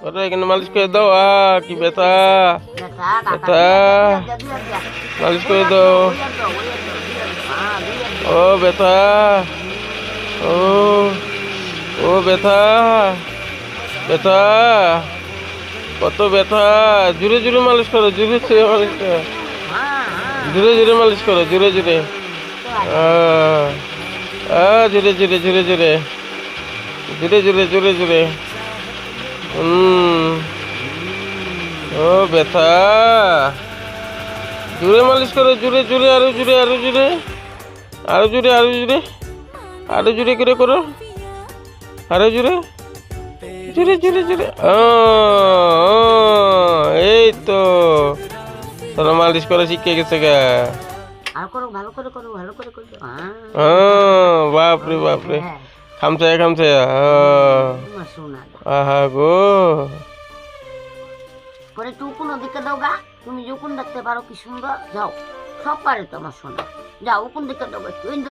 করো এখানে মালিশ করে দাও। কি ব্যথা! ব্যথা কাকা ব্যথা! মালিশ করে দাও। ও ব্যথা! ও ও ব্যথা! ব্যথা! কত ব্যথা! জোরে জোরে মালিশ করো, জোরে জোরে মালিশ করো, জোরে জোরে মালিশ করো, জোরে জোরে। জোরে জোরে জোরে জোরে জোরে জোরে জোরে জোরে। ও ব্যথা! জোরে মালিশ করো, জোরে জোরে, আরো জোরে, আরো জোরে, আরো জোরে, আরো জোরে, আরো জোরে করে করো, আরো জোরে, জোরে জোরে জোরে। এই তো তোরা মালিশ করা শিখে গেছে গা। আর করো, ভালো করে করো, ভালো করে করো। বাপরে বাপরে, খামচায় খামচায়। তোমার শোনা আহা গো। পরে একটু কোন দিকে দাও গা, তুমি যখন দেখতে পারো কি সুন্দর, যাও, সব পারে তোমার শোনা, যাও কোন দিকে দাও একটু।